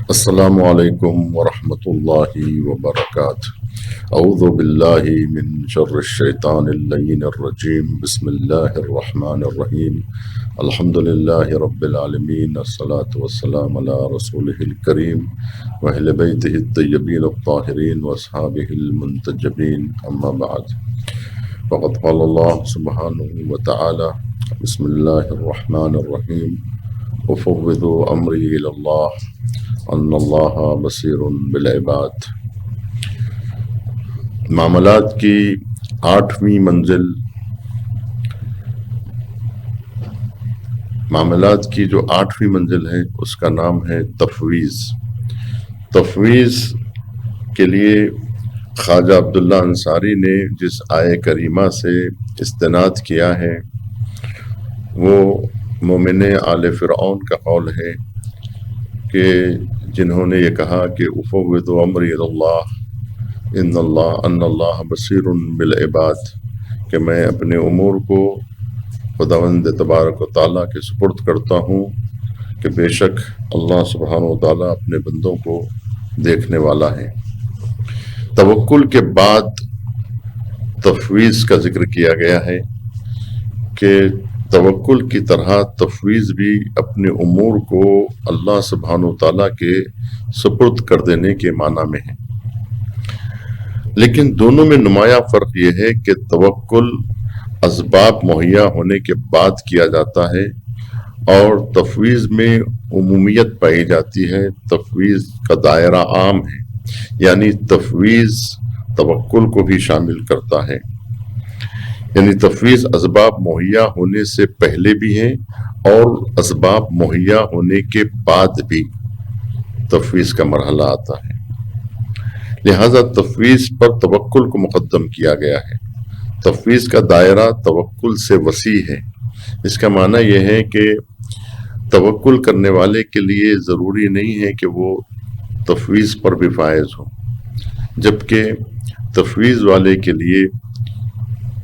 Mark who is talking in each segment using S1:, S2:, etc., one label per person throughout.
S1: السلام علیکم ورحمۃ اللہ وبرکاتہ۔ اعوذ باللہ من شر الشیطان اللعین الرجیم، بسم اللہ الرحمن الرحیم، الحمد للہ رب العالمین، الصلاۃ والسلام علی رسولہ الکریم واہل بیتہ الطیبین الطاہرین واصحابہ المنتجبین، اما بعد، فقد قال اللہ سبحانہ وتعالی، بسم اللہ الرحمن الرحیم، وفوضوا امری الی اللہ ان اللہ بصیر بالعباد۔ معاملات کی 8ویں منزل، معاملات کی جو 8ویں منزل ہے اس کا نام ہے تفویض۔ تفویض کے لیے خواجہ عبداللہ انصاری نے جس آیہ کریمہ سے استناد کیا ہے وہ مومن آل فرعون کا قول ہے کہ جنہوں نے یہ کہا کہ افوض امری الی اللہ ان اللہ بصیر بالعباد، کہ میں اپنے امور کو خداوند تبارک و تعالیٰ کے سپرد کرتا ہوں کہ بے شک اللہ سبحانہ و تعالیٰ اپنے بندوں کو دیکھنے والا ہے۔ توکل کے بعد تفویض کا ذکر کیا گیا ہے کہ توکل کی طرح تفویض بھی اپنے امور کو اللہ سبحانہ و تعالیٰ کے سپرد کر دینے کے معنی میں ہے، لیکن دونوں میں نمایاں فرق یہ ہے کہ توکل اسباب مہیا ہونے کے بعد کیا جاتا ہے اور تفویض میں عمومیت پائی جاتی ہے، تفویض کا دائرہ عام ہے، یعنی تفویض توکل کو بھی شامل کرتا ہے، یعنی تفویض اسباب مہیا ہونے سے پہلے بھی ہے اور اسباب مہیا ہونے کے بعد بھی تفویض کا مرحلہ آتا ہے، لہذا تفویض پر توکل کو مقدم کیا گیا ہے۔ تفویض کا دائرہ توکل سے وسیع ہے، اس کا معنی یہ ہے کہ توکل کرنے والے کے لیے ضروری نہیں ہے کہ وہ تفویض پر بھی فائز ہو، جبکہ تفویض والے کے لیے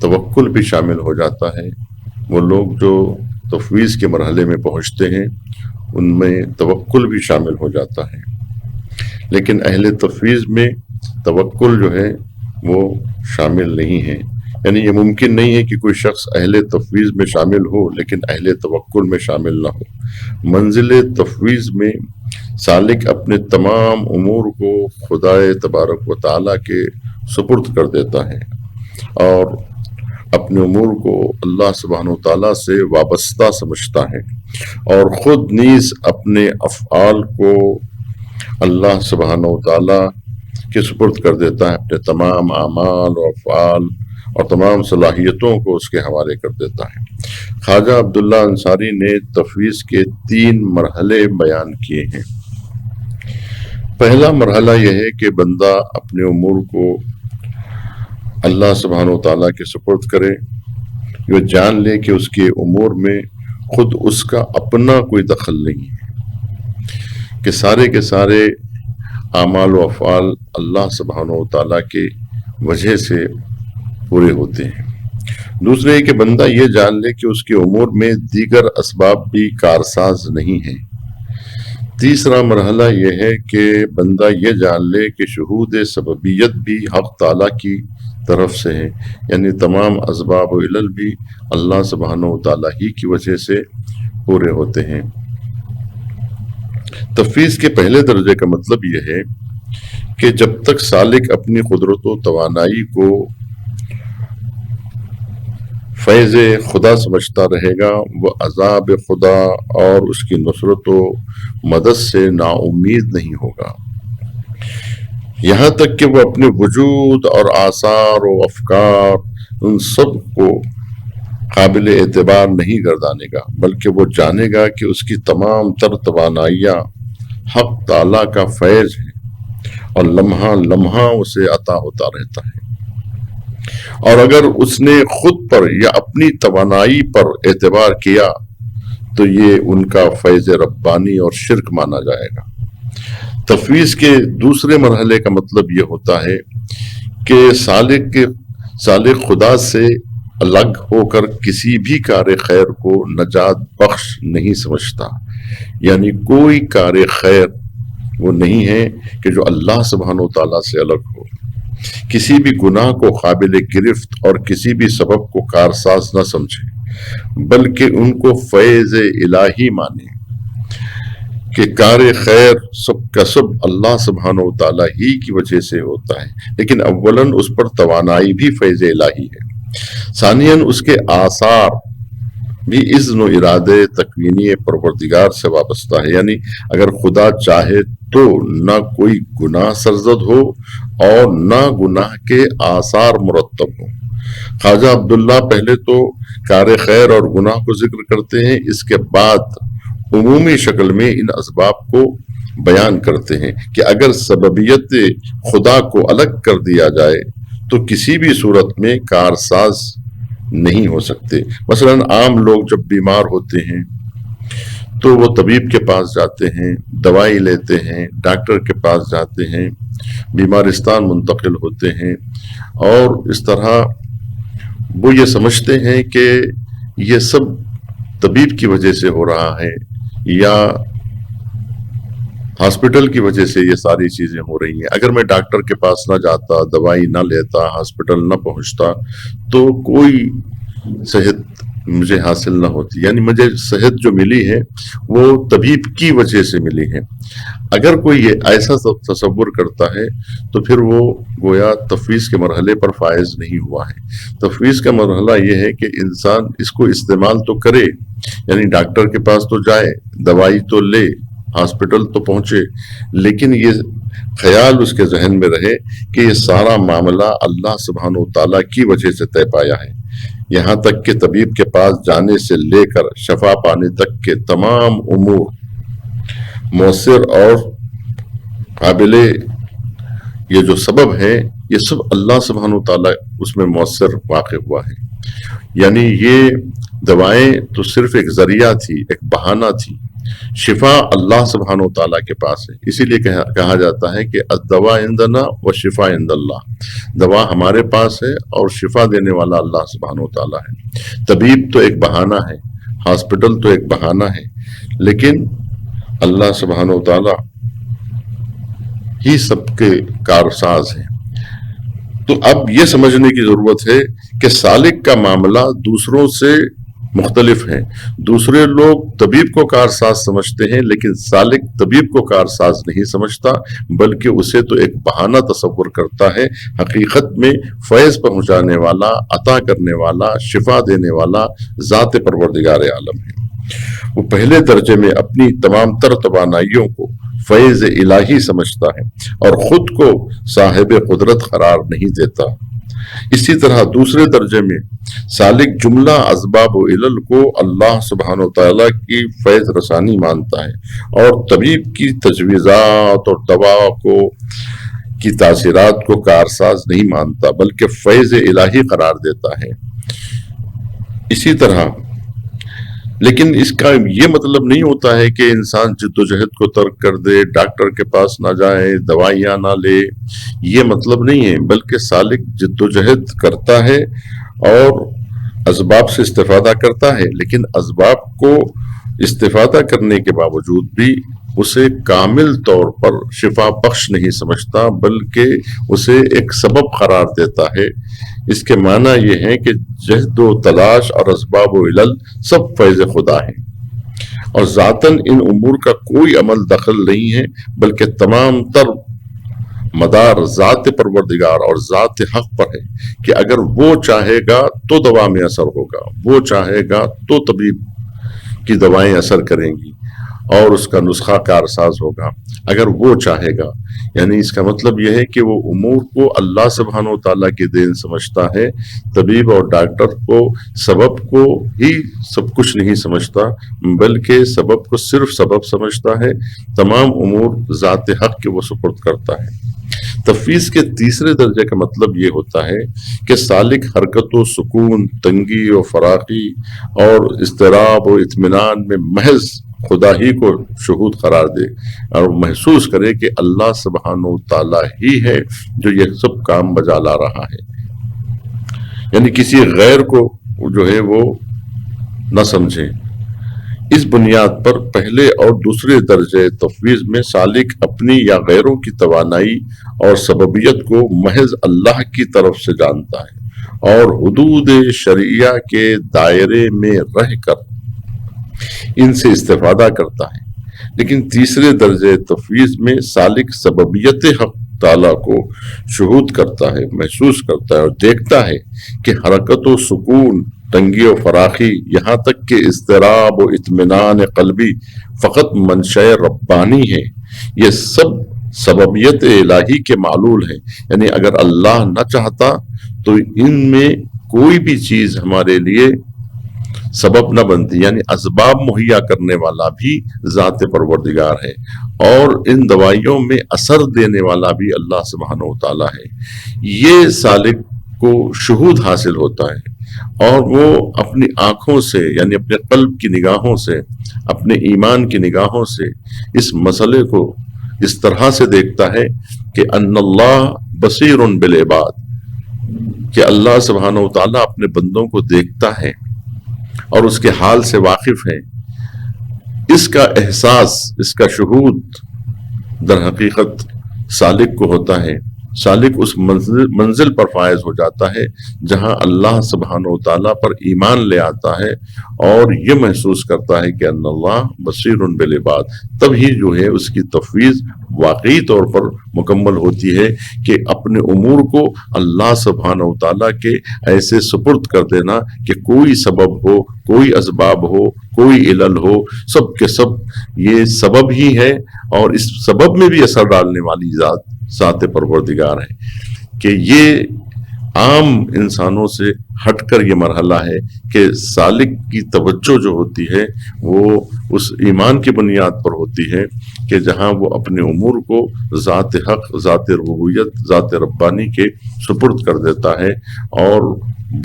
S1: توکل بھی شامل ہو جاتا ہے۔ وہ لوگ جو تفویض کے مرحلے میں پہنچتے ہیں ان میں توکل بھی شامل ہو جاتا ہے، لیکن اہل تفویض میں توکل جو ہے وہ شامل نہیں ہے، یعنی یہ ممکن نہیں ہے کہ کوئی شخص اہل تفویض میں شامل ہو لیکن اہل توکل میں شامل نہ ہو۔ منزل تفویض میں سالک اپنے تمام امور کو خدائے تبارک و تعالیٰ کے سپرد کر دیتا ہے اور اپنے امور کو اللہ سبحانہ و تعالیٰ سے وابستہ سمجھتا ہے، اور خود نیز اپنے افعال کو اللہ سبحانہ و تعالیٰ کے سپرد کر دیتا ہے، اپنے تمام اعمال و افعال اور تمام صلاحیتوں کو اس کے حوالے کر دیتا ہے۔ خواجہ عبداللہ انصاری نے تفویض کے 3 مرحلے بیان کیے ہیں۔ پہلا مرحلہ یہ ہے کہ بندہ اپنے امور کو اللہ سبحانہ و تعالیٰ کے سپرد کرے، یہ جان لے کہ اس کے امور میں خود اس کا اپنا کوئی دخل نہیں ہے، کہ سارے کے سارے اعمال و افعال اللہ سبحانہ و تعالیٰ کے وجہ سے پورے ہوتے ہیں۔ دوسرے کہ بندہ یہ جان لے کہ اس کے امور میں دیگر اسباب بھی کارساز نہیں ہیں۔ تیسرا مرحلہ یہ ہے کہ بندہ یہ جان لے کہ شہود سببیت بھی حق تعالیٰ کی طرف سے ہے، یعنی تمام اسباب و علل بھی اللہ سبحانہ و تعالیٰ ہی کی وجہ سے پورے ہوتے ہیں۔ تفویض کے پہلے درجے کا مطلب یہ ہے کہ جب تک سالک اپنی قدرت و توانائی کو فیض خدا سمجھتا رہے گا، وہ عذاب خدا اور اس کی نصرت و مدد سے نا امید نہیں ہوگا، یہاں تک کہ وہ اپنے وجود اور آثار و افکار ان سب کو قابل اعتبار نہیں گردانے گا، بلکہ وہ جانے گا کہ اس کی تمام تر توانائیاں حق تعالیٰ کا فیض ہے اور لمحہ لمحہ اسے عطا ہوتا رہتا ہے، اور اگر اس نے خود پر یا اپنی توانائی پر اعتبار کیا تو یہ ان کا فیض ربانی اور شرک مانا جائے گا۔ تفویض کے دوسرے مرحلے کا مطلب یہ ہوتا ہے کہ سالک خدا سے الگ ہو کر کسی بھی کار خیر کو نجات بخش نہیں سمجھتا. یعنی کوئی کار خیر وہ نہیں ہے کہ جو اللہ سبحانہ و تعالیٰ سے الگ ہو. کسی بھی گناہ کو قابل گرفت اور کسی بھی سبب کو کارساز نہ سمجھے، بلکہ ان کو فیض الہی مانے کہ کار خیر سب کا سب اللہ سبحانہ و تعالیٰ ہی کی وجہ سے ہوتا ہے، لیکن اولاً اس پر توانائی بھی فیض الہی ہے. ثانیاً اس کے آثار بھی اذن و ارادے تکوینی پروردگار سے وابستہ ہے. یعنی اگر خدا چاہے تو نہ کوئی گناہ سرزد ہو اور نہ گناہ کے آثار مرتب ہوں. خواجہ عبداللہ پہلے تو کار خیر اور گناہ کو ذکر کرتے ہیں، اس کے بعد عمومی شکل میں ان اسباب کو بیان کرتے ہیں کہ اگر سببیت خدا کو الگ کر دیا جائے تو کسی بھی صورت میں کارساز نہیں ہو سکتے. مثلا عام لوگ جب بیمار ہوتے ہیں تو وہ طبیب کے پاس جاتے ہیں، دوائی لیتے ہیں، ڈاکٹر کے پاس جاتے ہیں، بیمارستان منتقل ہوتے ہیں، اور اس طرح وہ یہ سمجھتے ہیں کہ یہ سب طبیب کی وجہ سے ہو رہا ہے یا ہاسپٹل کی وجہ سے یہ ساری چیزیں ہو رہی ہیں. اگر میں ڈاکٹر کے پاس نہ جاتا، دوائی نہ لیتا، ہاسپٹل نہ پہنچتا تو کوئی صحت مجھے حاصل نہ ہوتی. یعنی مجھے صحت جو ملی ہے وہ طبیب کی وجہ سے ملی ہے. اگر کوئی یہ ایسا تصور کرتا ہے تو پھر وہ گویا تفویض کے مرحلے پر فائز نہیں ہوا ہے. تفویض کا مرحلہ یہ ہے کہ انسان اس کو استعمال تو کرے، یعنی ڈاکٹر کے پاس تو جائے، دوائی تو لے، ہاسپٹل تو پہنچے، لیکن یہ خیال اس کے ذہن میں رہے کہ یہ سارا معاملہ اللہ سبحانہ و تعالیٰ کی وجہ سے طے پایا ہے. یہاں تک کہ طبیب کے پاس جانے سے لے کر شفا پانے تک کے تمام امور مؤثر اور قابل یہ جو سبب ہے یہ سب اللہ سبحانہ و تعالیٰ اس میں مؤثر واقع ہوا ہے. یعنی یہ دوائیں تو صرف ایک ذریعہ تھی، ایک بہانہ تھی. شفا اللہ سبحانہ و تعالیٰ کے پاس ہے. اسی لیے کہا جاتا ہے کہ الدواء عندنا والشفاء عند اللہ. دوا ہمارے پاس ہے اور شفا دینے والا اللہ سبحانہ و تعالیٰ ہے. طبیب تو ایک بہانہ ہے، ہاسپٹل تو ایک بہانہ ہے، لیکن اللہ سبحانہ و تعالیٰ ہی سب کے کارساز ہیں. تو اب یہ سمجھنے کی ضرورت ہے کہ سالک کا معاملہ دوسروں سے مختلف ہے. دوسرے لوگ طبیب کو کارساز سمجھتے ہیں، لیکن سالک طبیب کو کارساز نہیں سمجھتا، بلکہ اسے تو ایک بہانہ تصور کرتا ہے. حقیقت میں فیض پہنچانے والا، عطا کرنے والا، شفا دینے والا ذات پروردگار عالم ہے. وہ پہلے درجے میں اپنی تمام تر توانائیوں کو فیض الہی سمجھتا ہے اور خود کو صاحب قدرت قرار نہیں دیتا. اسی طرح دوسرے درجے میں سالک جملہ اسباب و علل کو اللہ سبحانہ و تعالیٰ کی فیض رسانی مانتا ہے اور طبیب کی تجویزات اور دوا کی تاثیرات کو کارساز نہیں مانتا، بلکہ فیض الہی قرار دیتا ہے. اسی طرح لیکن اس کا یہ مطلب نہیں ہوتا ہے کہ انسان جد و جہد کو ترک کر دے، ڈاکٹر کے پاس نہ جائے، دوائیاں نہ لے. یہ مطلب نہیں ہے، بلکہ سالک جد و جہد کرتا ہے اور اسباب سے استفادہ کرتا ہے، لیکن اسباب کو استفادہ کرنے کے باوجود بھی اسے کامل طور پر شفا بخش نہیں سمجھتا، بلکہ اسے ایک سبب قرار دیتا ہے. اس کے معنی یہ ہے کہ جہد و تلاش اور اسباب و علل سب فیض خدا ہیں اور ذاتاً ان امور کا کوئی عمل دخل نہیں ہے، بلکہ تمام تر مدار ذات پروردگار اور ذات حق پر ہے کہ اگر وہ چاہے گا تو دوا میں اثر ہوگا، وہ چاہے گا تو طبیب کی دوائیں اثر کریں گی اور اس کا نسخہ کارساز ہوگا اگر وہ چاہے گا. یعنی اس کا مطلب یہ ہے کہ وہ امور کو اللہ سبحانہ و تعالیٰ کی دین سمجھتا ہے. طبیب اور ڈاکٹر کو سبب کو ہی سب کچھ نہیں سمجھتا، بلکہ سبب کو صرف سبب سمجھتا ہے. تمام امور ذات حق کے وہ سپرد کرتا ہے. تفویض کے تیسرے درجے کا مطلب یہ ہوتا ہے کہ سالک حرکت و سکون، تنگی و فراخی اور اضطراب و اطمینان میں محض خدا ہی کو شہود قرار دے اور محسوس کرے کہ اللہ سبحانہ و تعالیٰ ہی ہے جو یہ سب کام بجا لا رہا ہے. یعنی کسی غیر کو جو ہے وہ نہ سمجھیں۔ اس بنیاد پر پہلے اور دوسرے درجے تفویض میں سالک اپنی یا غیروں کی توانائی اور سببیت کو محض اللہ کی طرف سے جانتا ہے اور حدود شرعیہ کے دائرے میں رہ کر ان سے استفادہ کرتا ہے۔ لیکن تیسرے درجے تفویض میں سالک سببیت حق تعالیٰ کو شہود کرتا ہے، محسوس کرتا ہے اور دیکھتا ہے کہ حرکت و سکون، تنگی و فراخی، یہاں تک کہ اضطراب و اطمینان قلبی فقط منشأ ربانی ہے۔ یہ سب سببیت الہی کے معلول ہیں، یعنی اگر اللہ نہ چاہتا تو ان میں کوئی بھی چیز ہمارے لیے سبب نہ بنتی، یعنی اسباب مہیا کرنے والا بھی ذات پروردگار ہے، اور ان دوائیوں میں اثر دینے والا بھی اللہ سبحانہ و تعالیٰ ہے۔ یہ سالک کو شہود حاصل ہوتا ہے اور وہ اپنی آنکھوں سے، یعنی اپنے قلب کی نگاہوں سے، اپنے ایمان کی نگاہوں سے اس مسئلے کو اس طرح سے دیکھتا ہے کہ ان اللہ بصیر بالعباد، کہ اللہ سبحانہ و تعالیٰ اپنے بندوں کو دیکھتا ہے اور اس کے حال سے واقف ہے۔ اس کا احساس، اس کا شہود در حقیقت سالک کو ہوتا ہے۔ سالک اس منزل پر فائز ہو جاتا ہے جہاں اللہ سبحانہ و تعالیٰ پر ایمان لے آتا ہے اور یہ محسوس کرتا ہے کہ ان اللہ بصیر بالعباد۔ تب ہی جو ہے اس کی تفویض واقعی طور پر مکمل ہوتی ہے کہ اپنے امور کو اللہ سبحانہ و تعالیٰ کے ایسے سپرد کر دینا کہ کوئی سبب ہو، کوئی اسباب ہو، کوئی علل ہو، سب کے سب یہ سبب ہی ہے، اور اس سبب میں بھی اثر ڈالنے والی ذات پروردگار ہے۔ کہ یہ عام انسانوں سے ہٹ کر یہ مرحلہ ہے کہ سالک کی توجہ جو ہوتی ہے وہ اس ایمان کی بنیاد پر ہوتی ہے کہ جہاں وہ اپنے امور کو ذات حق، ذات ربوبیت، ذات ربانی کے سپرد کر دیتا ہے اور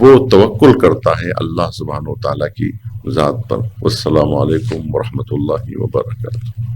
S1: وہ توکل کرتا ہے اللہ سبحانہ و تعالیٰ کی ذات پر۔ والسلام علیکم ورحمۃ اللہ وبرکاتہ۔